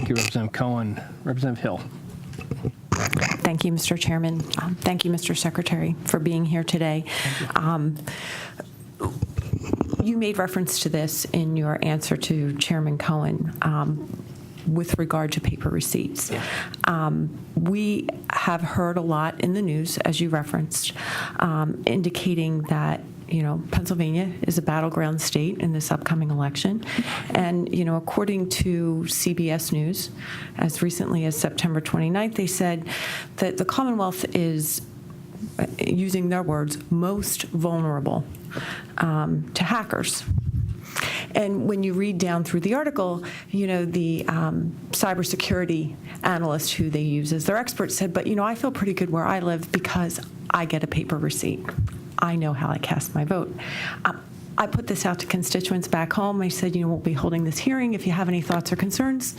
Thank you, Representative Cohen. Representative Hill. Thank you, Mr. Chairman. Thank you, Mr. Secretary, for being here today. You made reference to this in your answer to Chairman Cohen with regard to paper receipts. We have heard a lot in the news, as you referenced, indicating that Pennsylvania is a battleground state in this upcoming election. And, according to CBS News, as recently as September 29th, they said that the Commonwealth is, using their words, most vulnerable to hackers. And when you read down through the article, the cybersecurity analyst who they use as their expert said, but, I feel pretty good where I live because I get a paper receipt. I know how I cast my vote. I put this out to constituents back home. I said, we'll be holding this hearing. If you have any thoughts or concerns,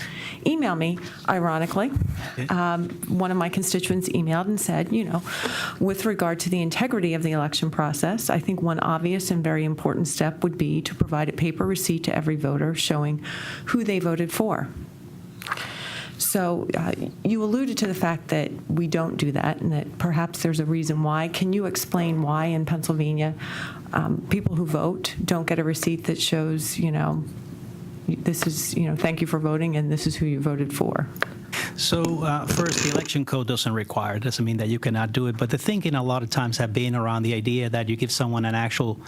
email me. Ironically, one of my constituents emailed and said, with regard to the integrity of the election process, I think one obvious and very important step would be to provide a paper receipt to every voter showing who they voted for. So you alluded to the fact that we don't do that and that perhaps there's a reason why. Can you explain why in Pennsylvania people who vote don't get a receipt that shows, this is, thank you for voting and this is who you voted for? So first, the election code doesn't require it. Doesn't mean that you cannot do it. But the thinking a lot of times have been around the idea that you give someone an actual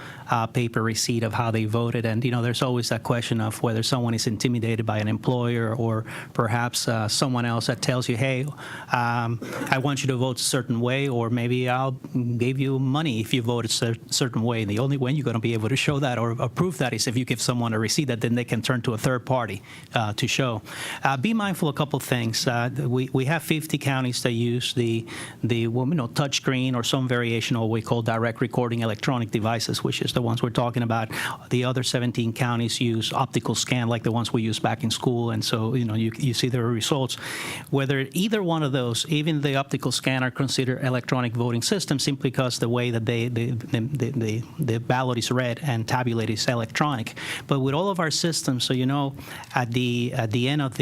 paper receipt of how they voted. And, there's always that question of whether someone is intimidated by an employer or perhaps someone else that tells you, hey, I want you to vote a certain way, or maybe I'll give you money if you vote a certain way. And the only way you're going to be able to show that or prove that is if you give someone a receipt that then they can turn to a third party to show. Be mindful of a couple of things. We have 50 counties that use the touch screen or some variation of what we call direct recording electronic devices, which is the ones we're talking about. The other 17 counties use optical scan, like the ones we used back in school, and so you see the results. Whether either one of those, even the optical scan, are considered electronic voting systems simply because the way that the ballot is read and tabulated is electronic. But with all of our systems, so at the end of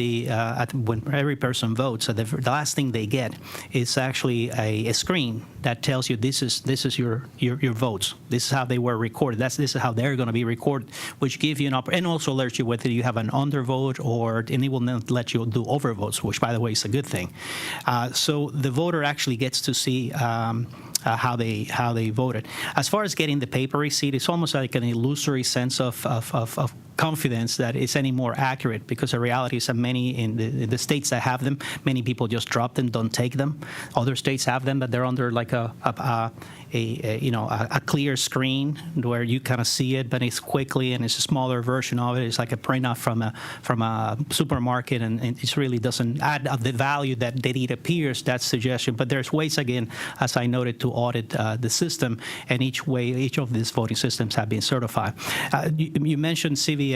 when every person votes, so the last thing they get is actually a screen that tells you this is your votes. This is how they were recorded. This is how they're going to be recorded, which gives you and also alerts you whether you have an undervote and it will not let you do overvotes, which by the way is a good thing. So the voter actually gets to see how they voted. As far as getting the paper receipt, it's almost like an illusory sense of confidence that it's any more accurate, because the reality is that many in the states that have them, many people just drop them, don't take them. Other states have them, but they're under like a clear screen where you kind of see it, but it's quickly and it's a smaller version of it. It's like a printout from a supermarket, and it really doesn't add the value that it appears, that suggestion. But there's ways, again, as I noted, to audit the system, and each of these voting systems have been certified. You mentioned CBS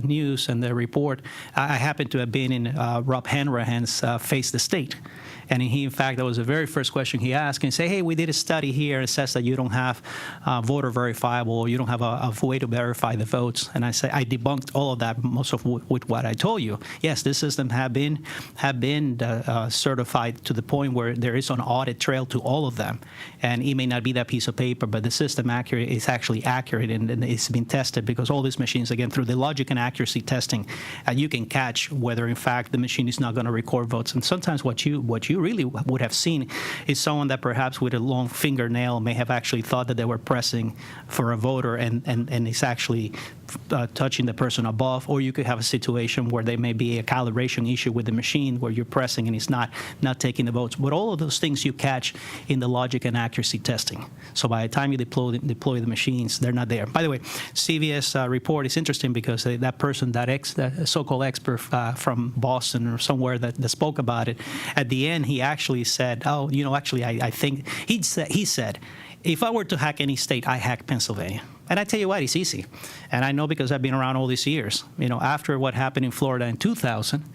News and the report. I happen to have been in Rob Hanrahan's Face the State. And he, in fact, that was the very first question he asked. And he said, hey, we did a study here. It says that you don't have voter verifiable, or you don't have a way to verify the votes. And I said, I debunked all of that, most of with what I told you. Yes, this system have been certified to the point where there is an audit trail to all of them. And it may not be that piece of paper, but the system is actually accurate, and it's been tested, because all these machines, again, through the logic and accuracy testing, you can catch whether, in fact, the machine is not going to record votes. And sometimes what you really would have seen is someone that perhaps with a long fingernail may have actually thought that they were pressing for a voter, and it's actually touching the person above. Or you could have a situation where there may be a calibration issue with the machine where you're pressing and it's not taking the votes. But all of those things you catch in the logic and accuracy testing. So by the time you deploy the machines, they're not there. By the way, CVS report is interesting because that person, that so-called expert from Boston or somewhere that spoke about it, at the end he actually said, I think he said, if I were to hack any state, I hack Pennsylvania. And I tell you what, it's easy. And I know because I've been around all these years. After what happened in Florida in 2000,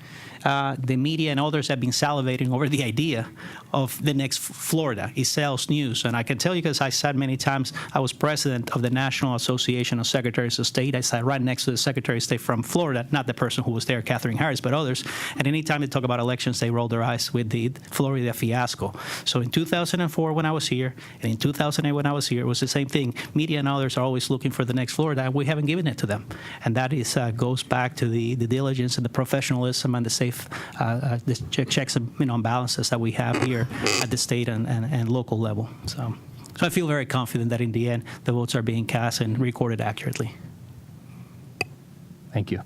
the media and others have been salivating over the idea of the next Florida. It sells news. And I can tell you, because I said many times, I was president of the National Association of Secretaries of State. I sat right next to the Secretary of State from Florida, not the person who was there, Catherine Harris, but others. And anytime they talk about elections, they roll their eyes with the Florida fiasco. So in 2004, when I was here, and in 2008, when I was here, it was the same thing. Media and others are always looking for the next Florida, and we haven't given it to them. And that is goes back to the diligence and the professionalism and the safe the checks and balances that we have here at the state and local level. So I feel very confident that in the end, the votes are being cast and recorded accurately. Thank you.